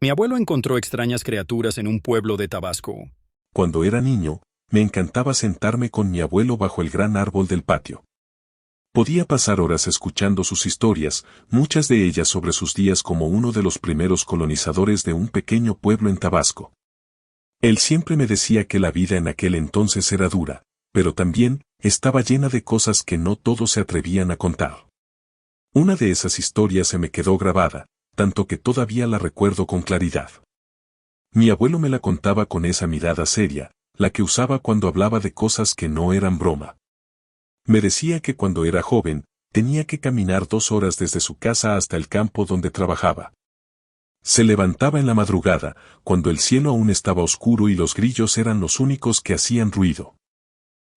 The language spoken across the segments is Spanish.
Mi abuelo encontró extrañas criaturas en un pueblo de Tabasco. Cuando era niño, me encantaba sentarme con mi abuelo bajo el gran árbol del patio. Podía pasar horas escuchando sus historias, muchas de ellas sobre sus días como uno de los primeros colonizadores de un pequeño pueblo en Tabasco. Él siempre me decía que la vida en aquel entonces era dura, pero también estaba llena de cosas que no todos se atrevían a contar. Una de esas historias se me quedó grabada, tanto que todavía la recuerdo con claridad. Mi abuelo me la contaba con esa mirada seria, la que usaba cuando hablaba de cosas que no eran broma. Me decía que cuando era joven, tenía que caminar 2 horas desde su casa hasta el campo donde trabajaba. Se levantaba en la madrugada, cuando el cielo aún estaba oscuro y los grillos eran los únicos que hacían ruido.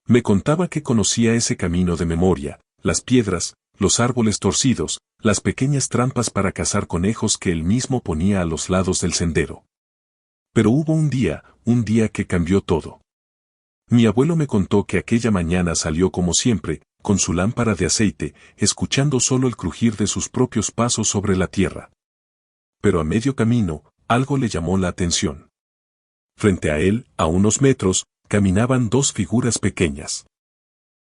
Me contaba que conocía ese camino de memoria, las piedras, los árboles torcidos, las pequeñas trampas para cazar conejos que él mismo ponía a los lados del sendero. Pero hubo un día que cambió todo. Mi abuelo me contó que aquella mañana salió como siempre, con su lámpara de aceite, escuchando solo el crujir de sus propios pasos sobre la tierra. Pero a medio camino, algo le llamó la atención. Frente a él, a unos metros, caminaban 2 figuras pequeñas.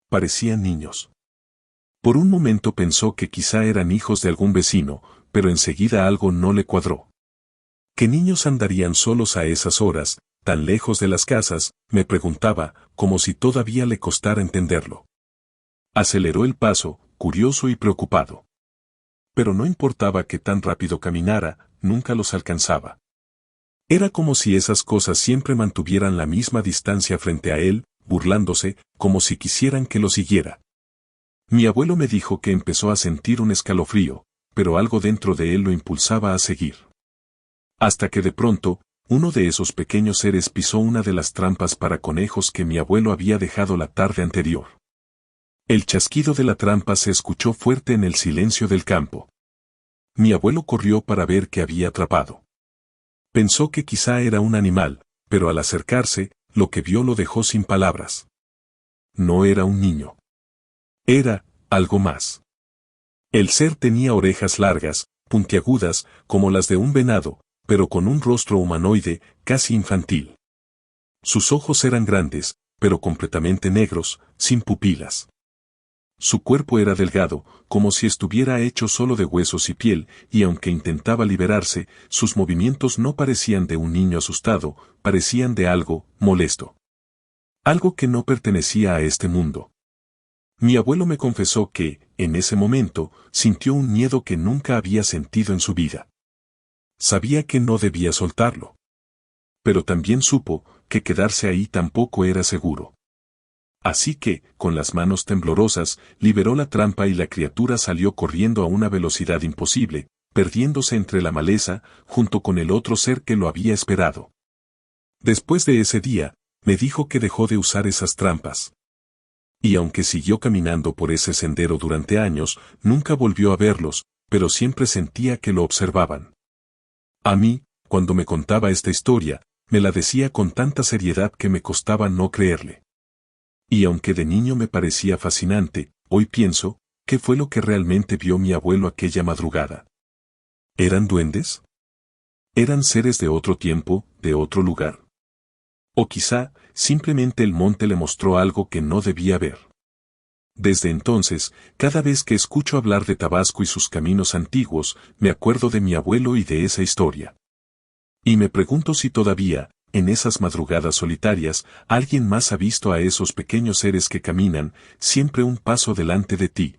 Parecían niños. Por un momento pensó que quizá eran hijos de algún vecino, pero enseguida algo no le cuadró. ¿Qué niños andarían solos a esas horas, tan lejos de las casas?, me preguntaba, como si todavía le costara entenderlo. Aceleró el paso, curioso y preocupado. Pero no importaba que tan rápido caminara, nunca los alcanzaba. Era como si esas cosas siempre mantuvieran la misma distancia frente a él, burlándose, como si quisieran que lo siguiera. Mi abuelo me dijo que empezó a sentir un escalofrío, pero algo dentro de él lo impulsaba a seguir. Hasta que de pronto, uno de esos pequeños seres pisó una de las trampas para conejos que mi abuelo había dejado la tarde anterior. El chasquido de la trampa se escuchó fuerte en el silencio del campo. Mi abuelo corrió para ver qué había atrapado. Pensó que quizá era un animal, pero al acercarse, lo que vio lo dejó sin palabras. No era un niño. Era algo más. El ser tenía orejas largas, puntiagudas, como las de un venado, pero con un rostro humanoide, casi infantil. Sus ojos eran grandes, pero completamente negros, sin pupilas. Su cuerpo era delgado, como si estuviera hecho solo de huesos y piel, y aunque intentaba liberarse, sus movimientos no parecían de un niño asustado, parecían de algo molesto. Algo que no pertenecía a este mundo. Mi abuelo me confesó que, en ese momento, sintió un miedo que nunca había sentido en su vida. Sabía que no debía soltarlo. Pero también supo que quedarse ahí tampoco era seguro. Así que, con las manos temblorosas, liberó la trampa y la criatura salió corriendo a una velocidad imposible, perdiéndose entre la maleza, junto con el otro ser que lo había esperado. Después de ese día, me dijo que dejó de usar esas trampas. Y aunque siguió caminando por ese sendero durante años, nunca volvió a verlos, pero siempre sentía que lo observaban. A mí, cuando me contaba esta historia, me la decía con tanta seriedad que me costaba no creerle. Y aunque de niño me parecía fascinante, hoy pienso, ¿qué fue lo que realmente vio mi abuelo aquella madrugada? ¿Eran duendes? ¿Eran seres de otro tiempo, de otro lugar? O quizá, simplemente el monte le mostró algo que no debía ver. Desde entonces, cada vez que escucho hablar de Tabasco y sus caminos antiguos, me acuerdo de mi abuelo y de esa historia. Y me pregunto si todavía, en esas madrugadas solitarias, alguien más ha visto a esos pequeños seres que caminan, siempre un paso delante de ti,